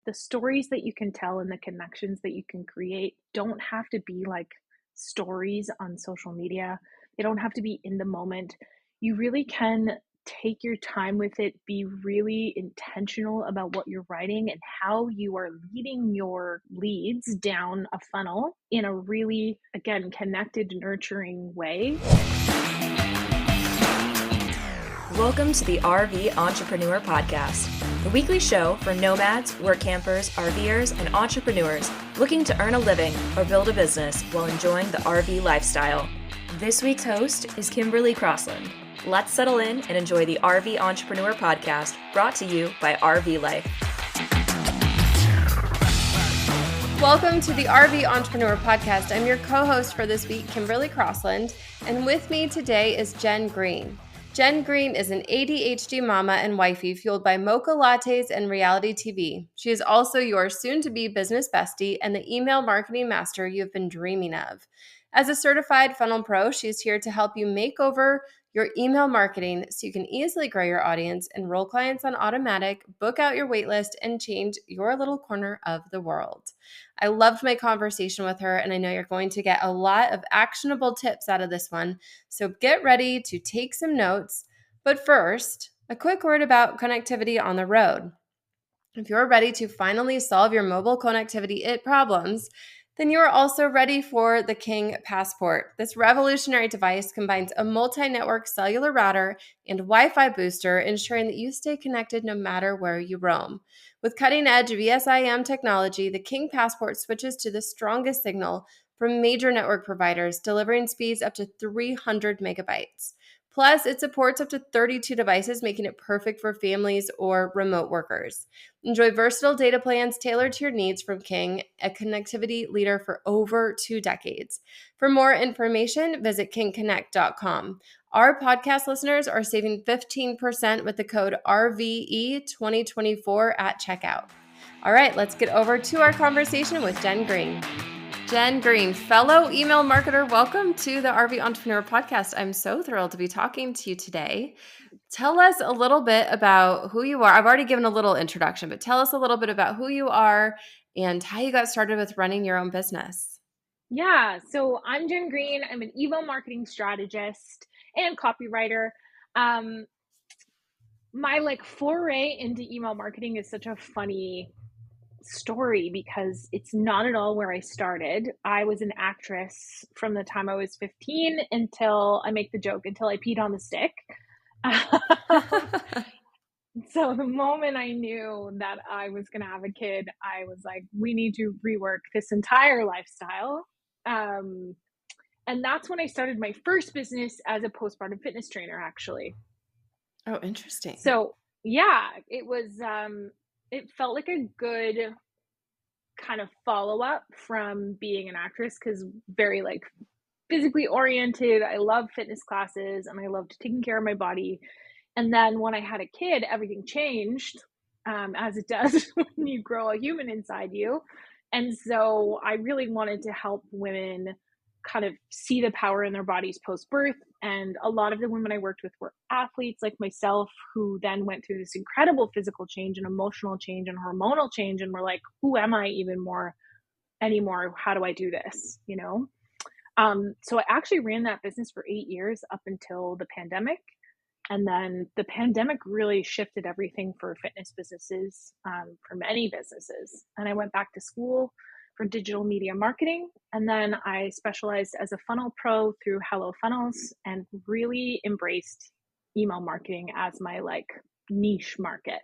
the stories that you can tell and the connections that you can create don't have to be like stories on social media. They don't have to be in the moment. You really can take your time with it, be really intentional about what you're writing and how you are leading your leads down a funnel in a really, again, connected, nurturing way. Welcome to the RV Entrepreneur Podcast, the weekly show for nomads, work campers, RVers, and entrepreneurs looking to earn a living or build a business while enjoying the RV lifestyle. This week's host is Kimberly Crossland. Let's settle in and enjoy the RV Entrepreneur Podcast, brought to you by RV Life. Welcome to the RV Entrepreneur Podcast. I'm your co-host for this week, Kimberly Crossland, and with me today is Jenn Green. Jenn Green is an ADHD mama and wifey fueled by mocha lattes and reality TV. She is also your soon-to-be business bestie and the email marketing master you've been dreaming of. As a certified funnel pro, she's here to help you make over your email marketing so you can easily grow your audience, enroll clients on automatic, book out your waitlist, and change your little corner of the world. I loved my conversation with her, and I know you're going to get a lot of actionable tips out of this one. So get ready to take some notes. But first, a quick word about connectivity on the road. If you're ready to finally solve your mobile connectivity problems, then you are also ready for the King Passport. This revolutionary device combines a multi-network cellular router and Wi-Fi booster, ensuring that you stay connected no matter where you roam. With cutting-edge VSIM technology, the King Passport switches to the strongest signal from major network providers, delivering speeds up to 300 megabytes. Plus, it supports up to 32 devices, making it perfect for families or remote workers. Enjoy versatile data plans tailored to your needs from King, a connectivity leader for over 2 decades. For more information, visit kingconnect.com. Our podcast listeners are saving 15% with the code RVE2024 at checkout. All right, let's get over to our conversation with Jenn Green. Jenn Green, fellow email marketer, welcome to the RV Entrepreneur Podcast. I'm so thrilled to be talking to you today. Tell us a little bit about who you are. I've already given a little introduction, but tell us a little bit about who you are and how you got started with running your own business. Yeah, so I'm Jenn Green. I'm an email marketing strategist and copywriter. My foray into email marketing is such a funny story because it's not at all where I started. I was an actress from the time I was 15 until I peed on the stick. So the moment I knew that I was going to have a kid, I was like, we need to rework this entire lifestyle. And that's when I started my first business as a postpartum fitness trainer, actually. Oh, interesting. So yeah, it was, it felt like a good kind of follow-up from being an actress, because very physically oriented. I love fitness classes and I loved taking care of my body. And then when I had a kid, everything changed, as it does when you grow a human inside you. And so I really wanted to help women kind of see the power in their bodies post-birth. And a lot of the women I worked with were athletes like myself, who then went through this incredible physical change and emotional change and hormonal change. And were like, who am I even more anymore? How do I do this? So I actually ran that business for 8 years up until the pandemic. And then the pandemic really shifted everything for fitness businesses, for many businesses. And I went back to school for digital media marketing. And then I specialized as a funnel pro through Hello Funnels and really embraced email marketing as my niche market.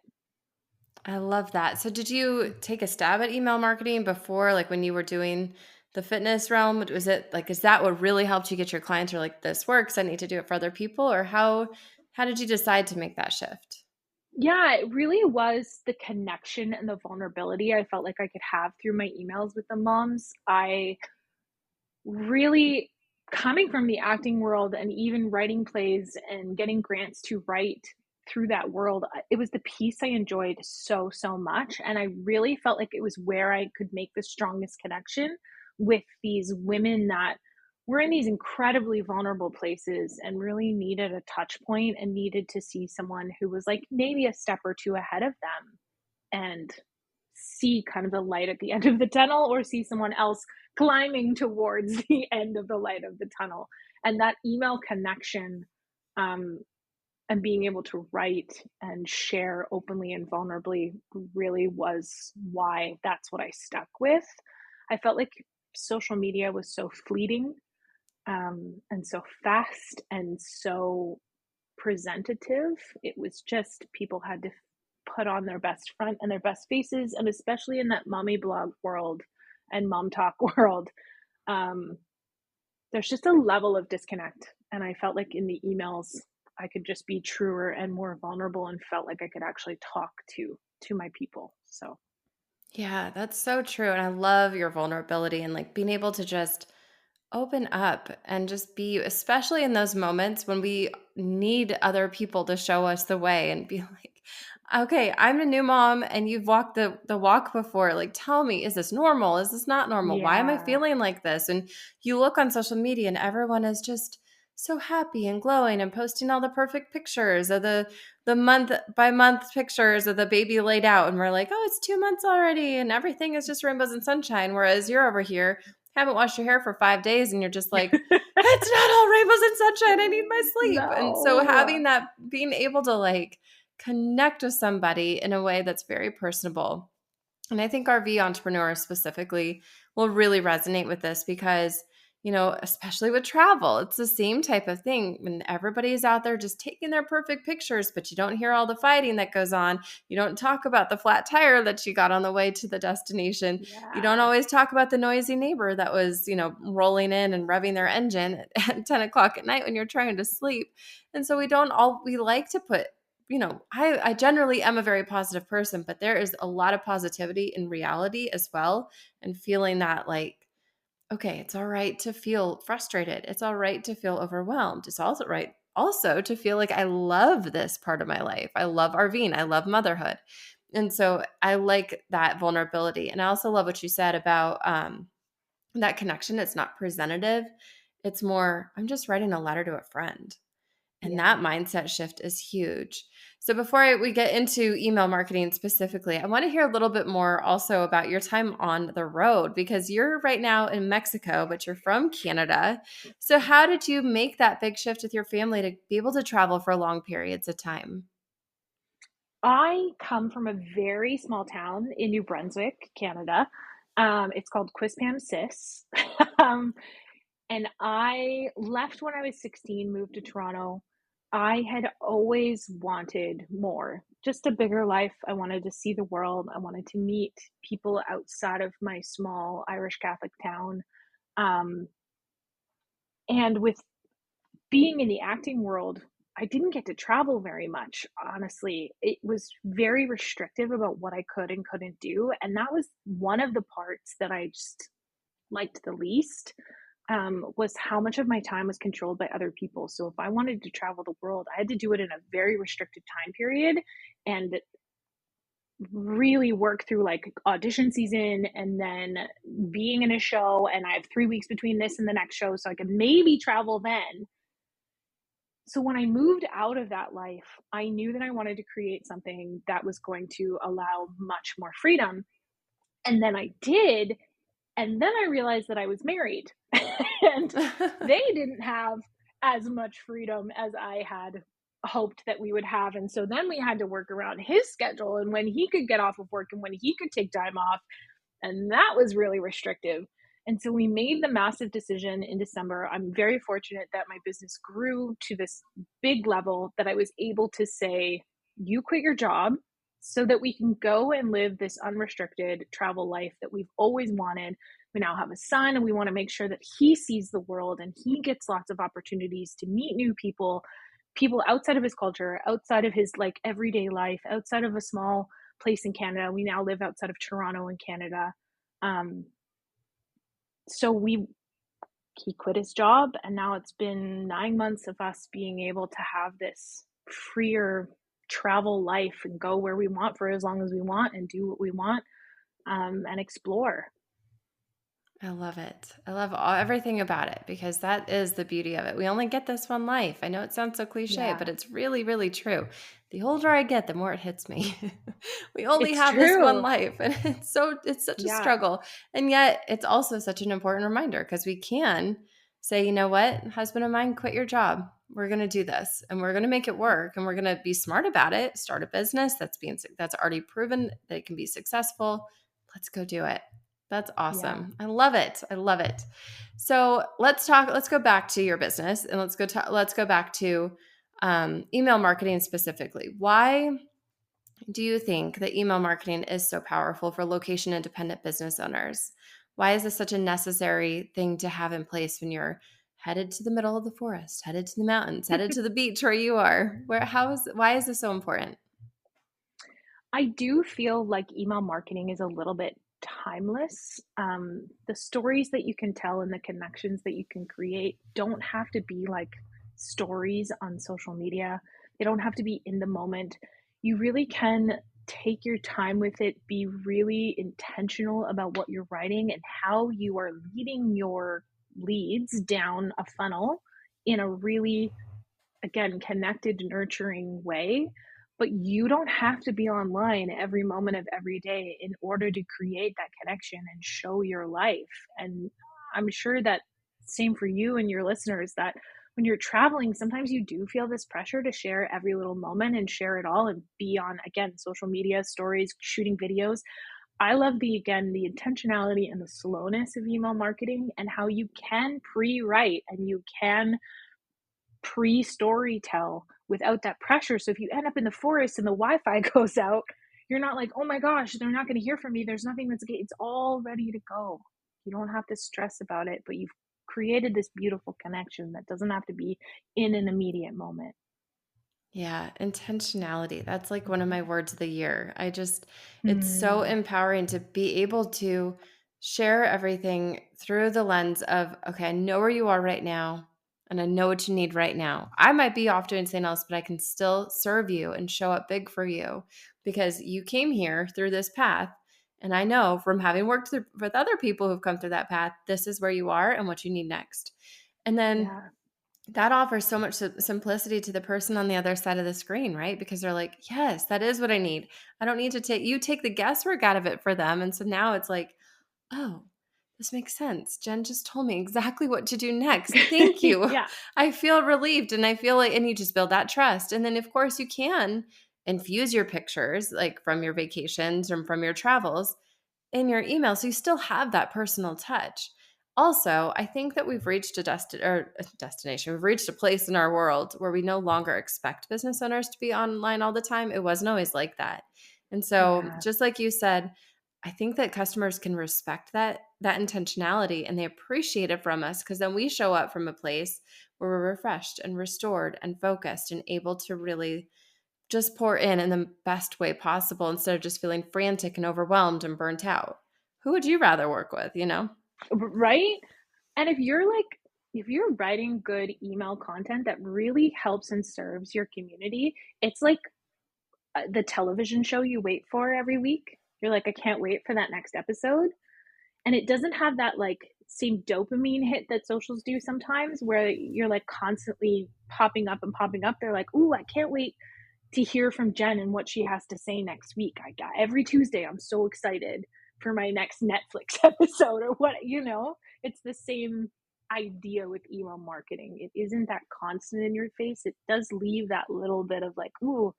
I love that. So did you take a stab at email marketing before, when you were doing the fitness realm? Was it is that what really helped you get your clients, or this works, I need to do it for other people? Or how did you decide to make that shift? Yeah, it really was the connection and the vulnerability I felt like I could have through my emails with the moms. I really, coming from the acting world and even writing plays and getting grants to write through that world, it was the piece I enjoyed so, so much. And I really felt like it was where I could make the strongest connection with these women that were in these incredibly vulnerable places and really needed a touch point and needed to see someone who was maybe a step or two ahead of them and see kind of the light at the end of the tunnel or see someone else climbing towards the end of the light of the tunnel. And that email connection, and being able to write and share openly and vulnerably really was why that's what I stuck with. I felt like social media was so fleeting, and so fast and so presentative. It was just people had to put on their best front and their best faces, and especially in that mommy blog world and mom talk world, um, there's just a level of disconnect. And I felt like in the emails, I could just be truer and more vulnerable and felt like I could actually talk to my people. So Yeah, that's so true. And I love your vulnerability and like being able to just open up and just be, especially in those moments when we need other people to show us the way and be like, okay, I'm a new mom and you've walked the walk before. Like, tell me, is this normal? Is this not normal? Why am I yeah. feeling like this? And you look on social media and everyone is just so happy and glowing and posting all the perfect pictures of the month by month pictures of the baby laid out. And we're like, oh, it's 2 months already and everything is just rainbows and sunshine. Whereas you're over here, haven't washed your hair for 5 days and you're just like, it's not all rainbows and sunshine. I need my sleep. And so No. having that, being able to like connect with somebody in a way that's very personable. And I think RV entrepreneurs specifically will really resonate with this because, you know, especially with travel, it's the same type of thing when everybody's out there just taking their perfect pictures, but you don't hear all the fighting that goes on. You don't talk about the flat tire that you got on the way to the destination. You don't Yeah. always talk about the noisy neighbor that was, you know, rolling in and revving their engine at 10 o'clock at night when you're trying to sleep. And so we like to put, you know, I generally am a very positive person, but there is a lot of positivity in reality as well. And feeling that like, okay, it's all right to feel frustrated. It's all right to feel overwhelmed. It's also right also to feel like I love this part of my life. I love RVing. I love motherhood. And so I like that vulnerability. And I also love what you said about that connection. It's not presentative. It's more, I'm just writing a letter to a friend. And that Yeah. mindset shift is huge. So before we get into email marketing specifically, I want to hear a little bit more also about your time on the road because you're right now in Mexico, but you're from Canada. So how did you make that big shift with your family to be able to travel for long periods of time? I come from a very small town in New Brunswick, Canada. It's called Quispamsis. um, and I left when I was 16, moved to Toronto. I had always wanted more, just a bigger life. I wanted to see the world. I wanted to meet people outside of my small Irish Catholic town. Um, and with being in the acting world, I didn't get to travel very much, honestly. It was very restrictive about what I could and couldn't do. And that was one of the parts that I just liked the least, was how much of my time was controlled by other people. So if I wanted to travel the world, I had to do it in a very restricted time period and really work through like audition season and then being in a show. And I have 3 weeks between this and the next show, so I could maybe travel then. So when I moved out of that life, I knew that I wanted to create something that was going to allow much more freedom. And then I did. And then I realized that I was married and they didn't have as much freedom as I had hoped that we would have. And so then we had to work around his schedule and when he could get off of work and when he could take time off. And that was really restrictive. And so we made the massive decision in December. I'm very fortunate that my business grew to this big level that I was able to say, you quit your job so that we can go and live this unrestricted travel life that we've always wanted. We now have a son and we want to make sure that he sees the world and he gets lots of opportunities to meet new people, people outside of his culture, outside of his like everyday life, outside of a small place in Canada. We now live outside of Toronto in Canada. Um, so he quit his job and now it's been 9 months of us being able to have this freer travel life and go where we want for as long as we want and do what we want, and explore. I love it. I love everything about it because that is the beauty of it. We only get this one life. I know it sounds so cliche, Yeah, but it's really, really true. The older I get, the more it hits me. We only it's have this one true. life, and it's such a Yeah, struggle. And yet it's also such an important reminder because we can say, you know what, husband of mine, quit your job. We're going to do this and we're going to make it work and we're going to be smart about it. Start a business that's already proven that it can be successful. Let's go do it. That's yeah. awesome. I love it. I love it. So let's go back to your business and let's go back to email marketing specifically. Why do you think that email marketing is so powerful for location independent business owners? Why is this such a necessary thing to have in place when you're headed to the middle of the forest, headed to the mountains, headed to the beach where you are? Why is this so important? I do feel like email marketing is a little bit timeless. The stories that you can tell and the connections that you can create don't have to be like stories on social media. They don't have to be in the moment. You really can take your time with it, be really intentional about what you're writing and how you are leading your leads down a funnel in a really, again, connected, nurturing way. But you don't have to be online every moment of every day in order to create that connection and show your life. And I'm sure that same for you and your listeners, that when you're traveling, sometimes you do feel this pressure to share every little moment and share it all and be on, again, social media, stories, shooting videos. I love the intentionality and the slowness of email marketing and how you can pre-write and you can pre-story tell without that pressure. So if you end up in the forest and the Wi-Fi goes out, you're not like, oh my gosh, they're not going to hear from me. There's nothing it's all ready to go. You don't have to stress about it, but you've created this beautiful connection that doesn't have to be in an immediate moment. Yeah, intentionality. That's like one of my words of the year. It's so Mm, empowering to be able to share everything through the lens of, okay, I know where you are right now and I know what you need right now. I might be off doing something else, but I can still serve you and show up big for you because you came here through this path. And I know from having worked with other people who've come through that path, this is where you are and what you need next. And then yeah. that offers so much simplicity to the person on the other side of the screen, right? Because they're like, yes, that is what I need. I don't need to take the guesswork out of it for them. And so now it's like, oh, this makes sense. Jenn just told me exactly what to do next. Thank you. Yeah. I feel relieved and I feel like, and you just build that trust. And then of course you can infuse your pictures like from your vacations or from your travels in your email. So you still have that personal touch. Also, I think that we've reached a destination. We've reached a place in our world where we no longer expect business owners to be online all the time. It wasn't always like that. And so, Yeah. just like you said, I think that customers can respect that intentionality and they appreciate it from us because then we show up from a place where we're refreshed and restored and focused and able to really just pour in the best way possible instead of just feeling frantic and overwhelmed and burnt out. Who would you rather work with, you know? Right? And if you're writing good email content that really helps and serves your community, it's like the television show you wait for every week. You're like, I can't wait for that next episode. And it doesn't have that like same dopamine hit that socials do sometimes where you're like constantly popping up and popping up. They're like, ooh, I can't wait to hear from Jenn and what she has to say next week. I got every Tuesday. I'm so excited for my next Netflix episode or what, it's the same idea with email marketing. It isn't that constant in your face. It does leave that little bit of like, ooh,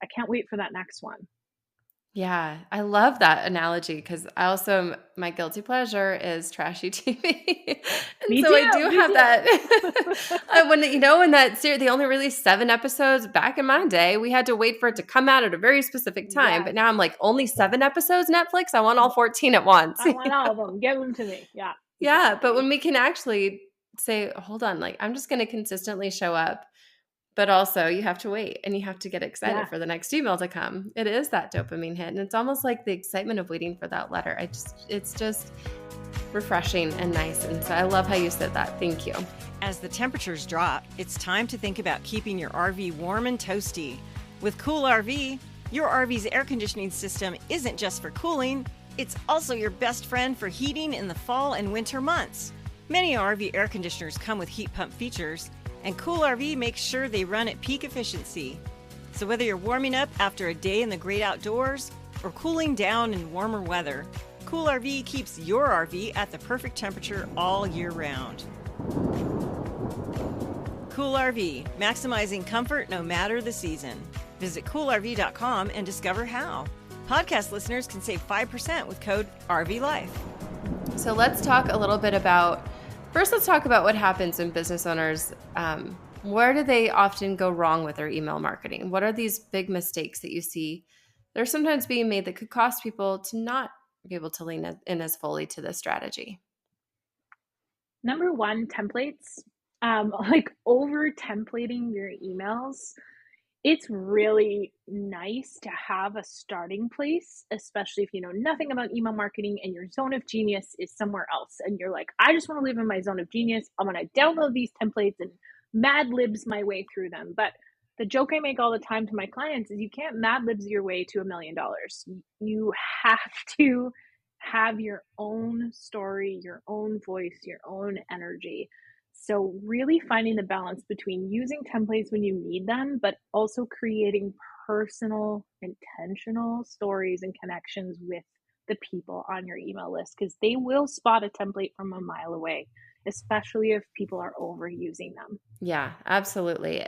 I can't wait for that next one. Yeah, I love that analogy because I also, my guilty pleasure is trashy TV. And Me so I too. do Me have too. that. When that series, they only released 7 episodes back in my day, we had to wait for it to come out at a very specific time. Yes. But now I'm like, only 7 episodes, Netflix? I want all 14 at once. I want all of them. Give them to me. Yeah, Yeah, but exactly. when we can actually say, hold on, like I'm just going to consistently show up. But also you have to wait and you have to get excited Yeah. for the next email to come. It is that dopamine hit. And it's almost like the excitement of waiting for that letter. It's just refreshing and nice. And so I love how you said that. Thank you. As the temperatures drop, it's time to think about keeping your RV warm and toasty. With Cool RV, your RV's air conditioning system isn't just for cooling, It's also your best friend for heating in the fall and winter months. Many RV air conditioners come with heat pump features, and Cool RV makes sure they run at peak efficiency. So whether you're warming up after a day in the great outdoors or cooling down in warmer weather, Cool RV keeps your RV at the perfect temperature all year round. Cool RV, maximizing comfort no matter the season. Visit coolrv.com and discover how. Podcast listeners can save 5% with code RVLIFE. So let's talk a little bit about, first let's talk about what happens when business owners, where do they often go wrong with their email marketing? What are these big mistakes that you see that are sometimes being made that could cost people to not be able to lean in as fully to this strategy? Number one, templates. Like over templating your emails. It's really nice to have a starting place, especially if you know nothing about email marketing and your zone of genius is somewhere else. And you're like, I just want to live in my zone of genius. I'm going to download these templates and mad libs my way through them. But the joke I make all the time to my clients is you can't mad libs your way to $1 million. You have to have your own story, your own voice, your own energy. So really finding the balance between using templates when you need them, but also creating personal, intentional stories and connections with the people on your email list, because they will spot a template from a mile away, especially if people are overusing them. Yeah, absolutely.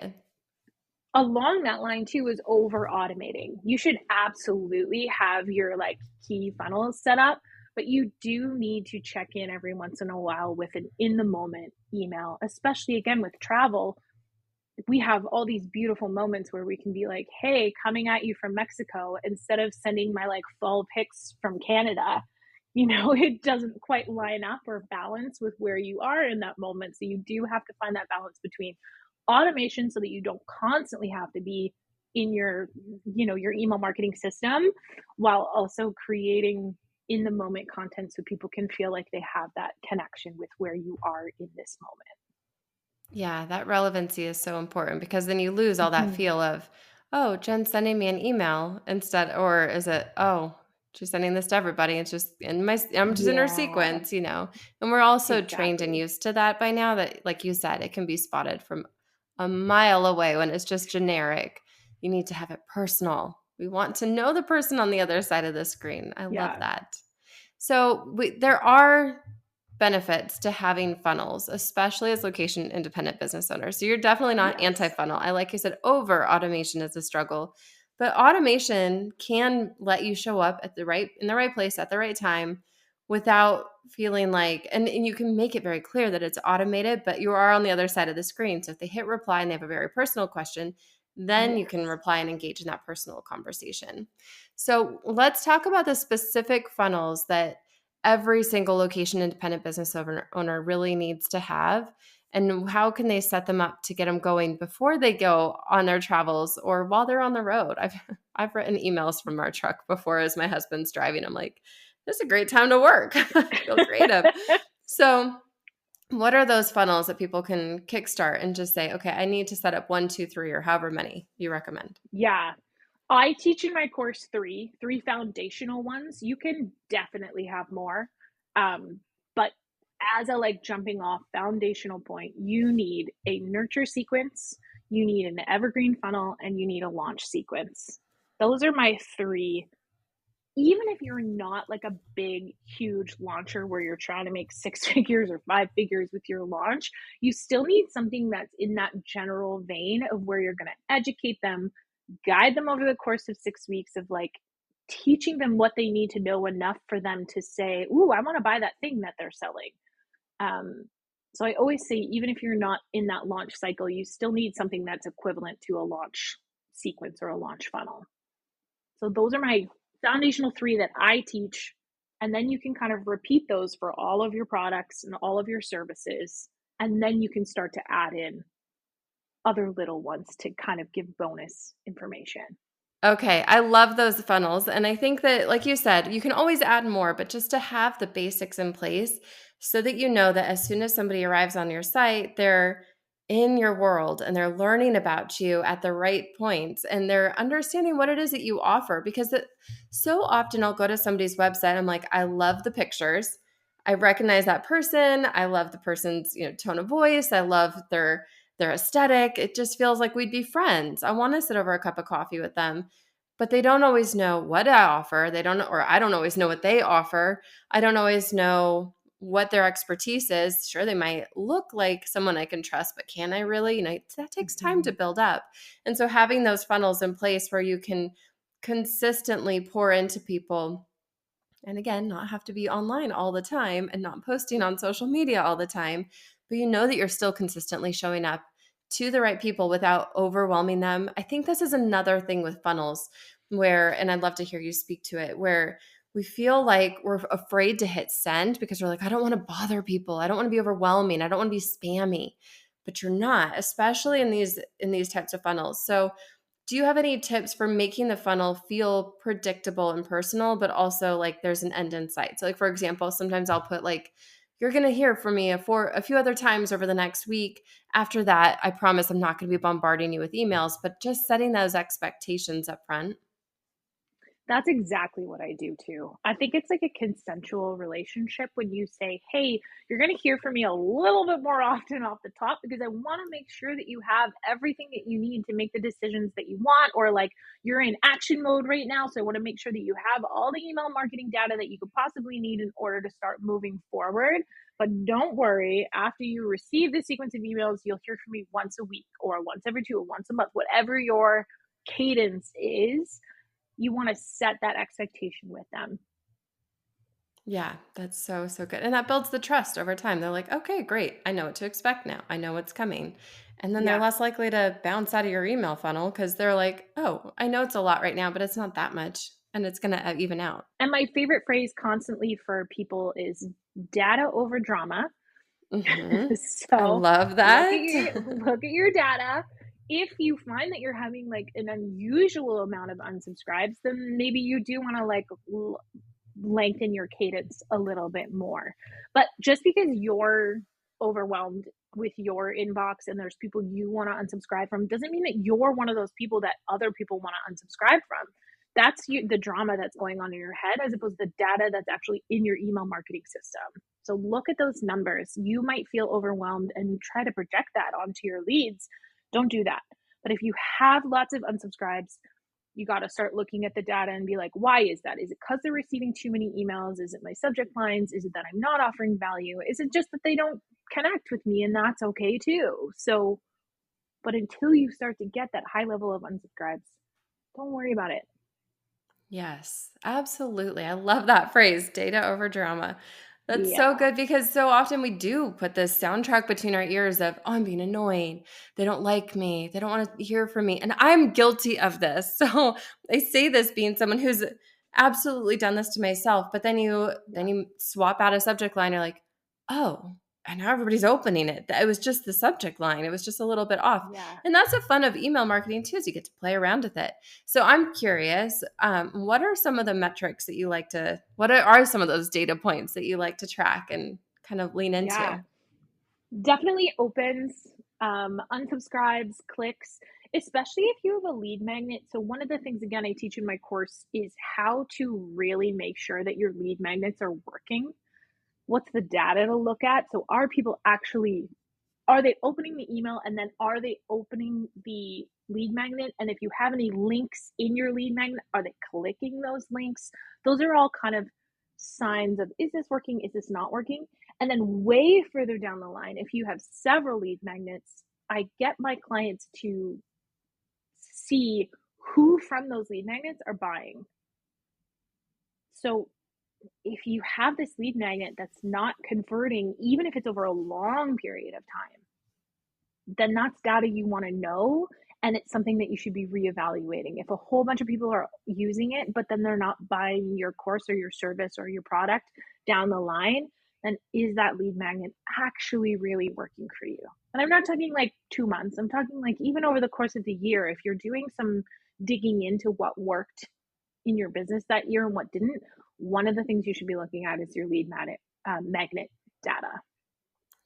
Along that line too is over automating. You should absolutely have your like key funnels set up, but you do need to check in every once in a while with an in the moment email, especially again with travel. We have all these beautiful moments where we can be like, hey, coming at you from Mexico, instead of sending my like fall pics from Canada. It doesn't quite line up or balance with where you are in that moment. So you do have to find that balance between automation so that you don't constantly have to be in your email marketing system, while also creating in the moment content so people can feel like they have that connection with where you are in this moment. Yeah, that relevancy is so important, because then you lose all that Mm-hmm. feel of, oh, Jen's sending me an email instead, or is it, oh, she's sending this to everybody. It's just I'm just in her Yeah, sequence, And we're also trained and exactly. used to that by now that, like you said, it can be spotted from a mile away when it's just generic. You need to have it personal. We want to know the person on the other side of the screen. I love Yeah. that. So there are benefits to having funnels, especially as location independent business owners. So you're definitely not Yes. anti-funnel. I like you said, over automation is a struggle, but automation can let you show up in the right place at the right time without feeling like, and you can make it very clear that it's automated, but you are on the other side of the screen. So if they hit reply and they have a very personal question, then you can Yes. reply and engage in that personal conversation. So let's talk about the specific funnels that every single location independent business owner really needs to have, and how can they set them up to get them going before they go on their travels or while they're on the road. I've written emails from our truck before as my husband's driving. I'm like, this is a great time to work. Feel creative. So what are those funnels that people can kickstart and just say, okay, I need to set up 1, 2, 3, or however many you recommend? Yeah. I teach in my course three foundational ones. You can definitely have more. But as a like jumping off foundational point, you need a nurture sequence, you need an evergreen funnel, and you need a launch sequence. Those are my three. Even if you're not like a big, huge launcher where you're trying to make 6 figures or 5 figures with your launch, you still need something that's in that general vein of where you're going to educate them, guide them over the course of 6 weeks of like teaching them what they need to know enough for them to say, ooh, I want to buy that thing that they're selling. So I always say, even if you're not in that launch cycle, you still need something that's equivalent to a launch sequence or a launch funnel. So those are my foundational three that I teach. And then you can kind of repeat those for all of your products and all of your services. And then you can start to add in other little ones to kind of give bonus information. Okay, I love those funnels. And I think that, like you said, you can always add more, but just to have the basics in place so that you know that as soon as somebody arrives on your site, they're in your world and they're learning about you at the right points and they're understanding what it is that you offer. Because so often I'll go to somebody's website, I'm like, I love the pictures. I recognize that person. I love the person's, tone of voice. I love their aesthetic. It just feels like we'd be friends. I want to sit over a cup of coffee with them, but they don't always know what I offer. They don't, or I don't always know what they offer. I don't always know what their expertise is. Sure, they might look like someone I can trust, but can I really? That takes time to build up. And so having those funnels in place where you can consistently pour into people, and again, not have to be online all the time and not posting on social media all the time, but you know that you're still consistently showing up to the right people without overwhelming them. I think this is another thing with funnels where, and I'd love to hear you speak to it, where we feel like we're afraid to hit send because we're like, I don't want to bother people. I don't want to be overwhelming. I don't want to be spammy. But you're not, especially in these types of funnels. So do you have any tips for making the funnel feel predictable and personal, but also like there's an end in sight? So like, for example, sometimes I'll put like, you're going to hear from me for a few other times over the next week. After that, I promise I'm not going to be bombarding you with emails, but just setting those expectations up front. That's exactly what I do too. I think it's like a consensual relationship when you say, hey, you're going to hear from me a little bit more often off the top because I want to make sure that you have everything that you need to make the decisions that you want, or like you're in action mode right now. So I want to make sure that you have all the email marketing data that you could possibly need in order to start moving forward. But don't worry, after you receive the sequence of emails, you'll hear from me once a week or once every 2 or once a month, whatever your cadence is. You want to set that expectation with them. Yeah, that's so, so good. And that builds the trust over time. They're like, okay, great. I know what to expect now. I know what's coming. And then they're Yeah. less likely to bounce out of your email funnel because they're like, oh, I know it's a lot right now, but it's not that much. And it's going to even out. And my favorite phrase constantly for people is data over drama. Mm-hmm. I So love look at that. your data. If you find that you're having like an unusual amount of unsubscribes, then maybe you do want to like lengthen your cadence a little bit more. But just because you're overwhelmed with your inbox and there's people you want to unsubscribe from doesn't mean that you're one of those people that other people want to unsubscribe from. That's the drama that's going on in your head as opposed to the data that's actually in your email marketing system. So look at those numbers. You might feel overwhelmed and try to project that onto your leads. Don't do that. But if you have lots of unsubscribes, you got to start looking at the data and be like, why is that? Is it because they're receiving too many emails? Is it my subject lines? Is it that I'm not offering value? Is it just that they don't connect with me? And that's okay too. So, but until you start to get that high level of unsubscribes, don't worry about it. Yes, absolutely. I love that phrase, data over drama. That's so Yeah. good because so often we do put this soundtrack between our ears of, oh, I'm being annoying. They don't like me. They don't want to hear from me. And I'm guilty of this. So I say this being someone who's absolutely done this to myself. But then you swap out a subject line. You're like, oh, and now everybody's opening it. It was just the subject line. It was just a little bit off. Yeah. And that's the fun of email marketing too, is you get to play around with it. So I'm curious, what are some of the metrics that you like to, what are some of those data points that you like to track and kind of lean Yeah. into? Definitely opens, unsubscribes, clicks, especially if you have a lead magnet. So one of the things, again, I teach in my course is how to really make sure that your lead magnets are working. What's the data to look at? So are they opening the email, and then are they opening the lead magnet? And if you have any links in your lead magnet, are they clicking those links? Those are all kind of signs of, is this working? Is this not working? And then way further down the line, if you have several lead magnets, I get my clients to see who from those lead magnets are buying. So if you have this lead magnet that's not converting, even if it's over a long period of time, then that's data you want to know. And it's something that you should be reevaluating. If a whole bunch of people are using it, but then they're not buying your course or your service or your product down the line, then is that lead magnet actually really working for you? And I'm not talking like 2 months. I'm talking like even over the course of the year, if you're doing some digging into what worked in your business that year and what didn't, one of the things you should be looking at is your lead magnet data.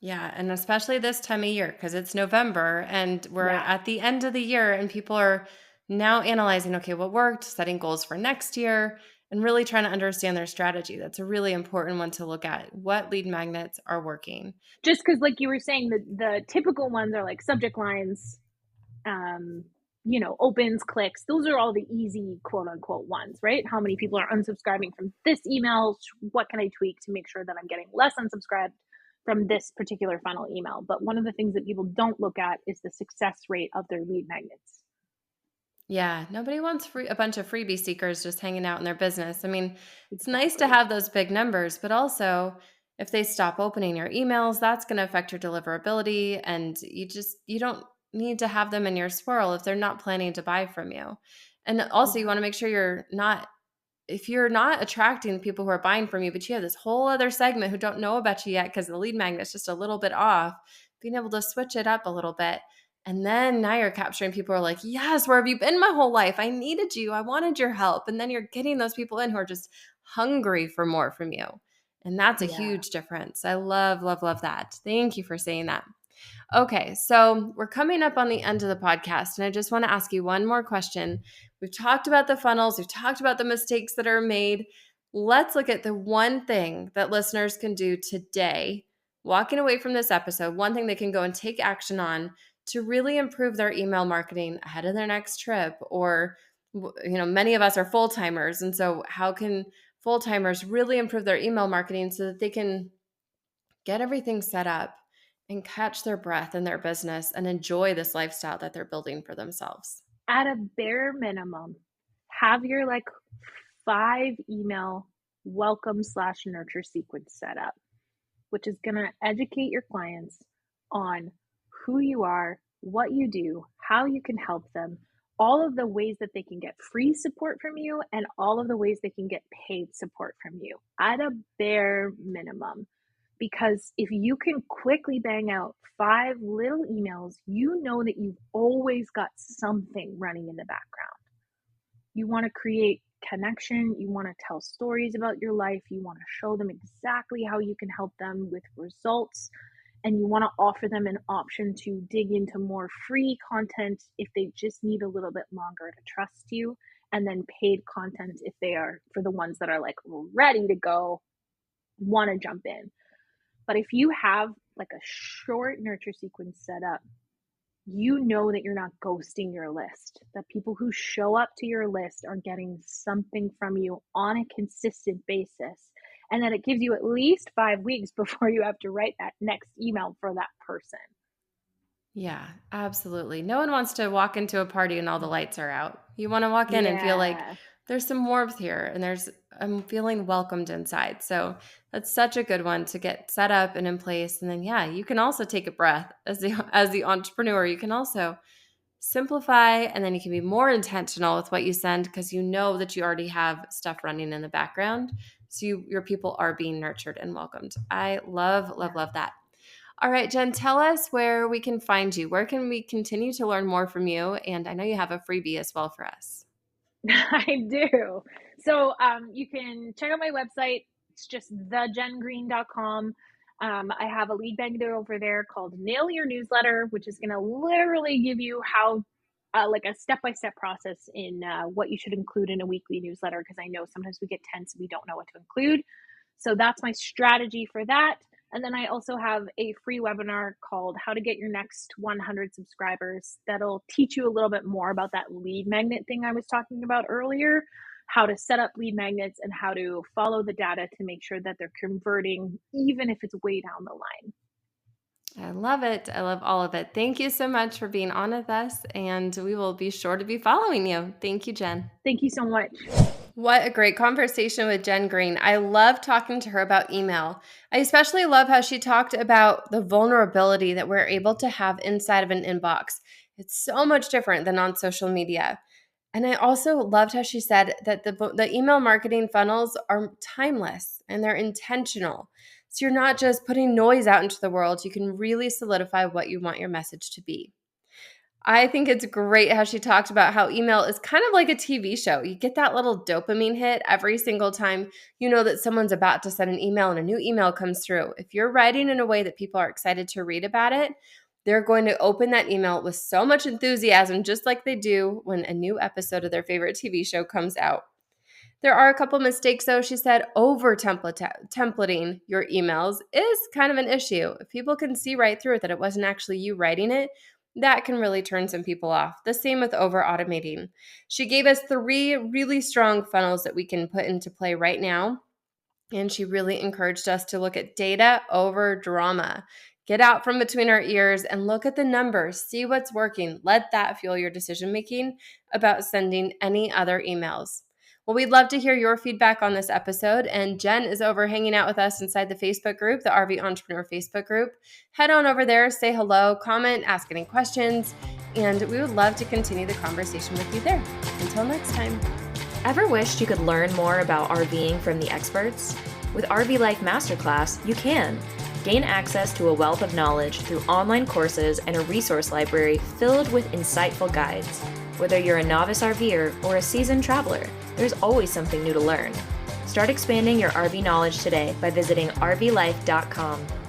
Yeah, and especially this time of year because it's November and we're Yeah. at the end of the year and people are now analyzing, okay, what worked, setting goals for next year, and really trying to understand their strategy. That's a really important one to look at. What lead magnets are working? Just because, like you were saying, the typical ones are like subject lines, um, opens, clicks. Those are all the easy quote unquote ones, right? How many people are unsubscribing from this email? What can I tweak to make sure that I'm getting less unsubscribed from this particular funnel email? But one of the things that people don't look at is the success rate of their lead magnets. Yeah, nobody wants a bunch of freebie seekers just hanging out in their business. I mean, it's nice to Exactly. have those big numbers, but also if they stop opening your emails, that's going to affect your deliverability and you don't need to have them in your swirl if they're not planning to buy from you. And also you Yeah. want to make sure if you're not attracting people who are buying from you, but you have this whole other segment who don't know about you yet because the lead magnet's just a little bit off, being able to switch it up a little bit. And then now you're capturing people who are like, yes, where have you been my whole life? I needed you. I wanted your help. And then you're getting those people in who are just hungry for more from you. And that's a Yeah. huge difference. I love, love, love that. Thank you for saying that. Okay, so we're coming up on the end of the podcast, and I just want to ask you one more question. We've talked about the funnels, we've talked about the mistakes that are made. Let's look at the one thing that listeners can do today, walking away from this episode, one thing they can go and take action on to really improve their email marketing ahead of their next trip. Or, many of us are full timers, and so how can full timers really improve their email marketing so that they can get everything set up and catch their breath in their business and enjoy this lifestyle that they're building for themselves? At a bare minimum, have your like 5 email welcome/nurture sequence set up, which is going to educate your clients on who you are, what you do, how you can help them, all of the ways that they can get free support from you, and all of the ways they can get paid support from you at a bare minimum. Because if you can quickly bang out 5 little emails, you know that you've always got something running in the background. You want to create connection. You want to tell stories about your life. You want to show them exactly how you can help them with results. And you want to offer them an option to dig into more free content if they just need a little bit longer to trust you. And then paid content if they are, for the ones that are like ready to go, want to jump in. But if you have like a short nurture sequence set up, you know that you're not ghosting your list, that people who show up to your list are getting something from you on a consistent basis, and that it gives you at least 5 weeks before you have to write that next email for that person. Yeah, absolutely. No one wants to walk into a party and all the lights are out. You want to walk in and feel like Yeah. there's some warmth here and I'm feeling welcomed inside. So that's such a good one to get set up and in place. And then yeah, you can also take a breath as the entrepreneur. You can also simplify and then you can be more intentional with what you send because you know that you already have stuff running in the background. So your people are being nurtured and welcomed. I love, love, love that. All right, Jenn, tell us where we can find you. Where can we continue to learn more from you? And I know you have a freebie as well for us. I do. So you can check out my website. It's just thejengreen.com. I have a lead magnet over there called Nail Your Newsletter, which is going to literally give you how, like a step-by-step process in what you should include in a weekly newsletter, because I know sometimes we get tense and we don't know what to include. So that's my strategy for that. And then I also have a free webinar called How to Get Your Next 100 Subscribers that'll teach you a little bit more about that lead magnet thing I was talking about earlier, how to set up lead magnets and how to follow the data to make sure that they're converting, even if it's way down the line. I love it. I love all of it. Thank you so much for being on with us, and we will be sure to be following you. Thank you, Jenn. Thank you so much. What a great conversation with Jenn Green. I love talking to her about email. I especially love how she talked about the vulnerability that we're able to have inside of an inbox. It's so much different than on social media. And I also loved how she said that the email marketing funnels are timeless and they're intentional. So you're not just putting noise out into the world. You can really solidify what you want your message to be. I think it's great how she talked about how email is kind of like a TV show. You get that little dopamine hit every single time you know that someone's about to send an email and a new email comes through. If you're writing in a way that people are excited to read about it, they're going to open that email with so much enthusiasm, just like they do when a new episode of their favorite TV show comes out. There are a couple mistakes, though. She said over templating your emails is kind of an issue. If people can see right through it that it wasn't actually you writing it, that can really turn some people off. The same with over automating. She gave us 3 really strong funnels that we can put into play right now. And she really encouraged us to look at data over drama. Get out from between our ears and look at the numbers. See what's working. Let that fuel your decision making about sending any other emails. Well, we'd love to hear your feedback on this episode, and Jenn is over hanging out with us inside the Facebook group, the RV Entrepreneur Facebook group. Head on over there, say hello, comment, ask any questions, and we would love to continue the conversation with you there. Until next time. Ever wished you could learn more about RVing from the experts? With RV Life Masterclass, you can. Gain access to a wealth of knowledge through online courses and a resource library filled with insightful guides. Whether you're a novice RVer or a seasoned traveler, there's always something new to learn. Start expanding your RV knowledge today by visiting RVLife.com.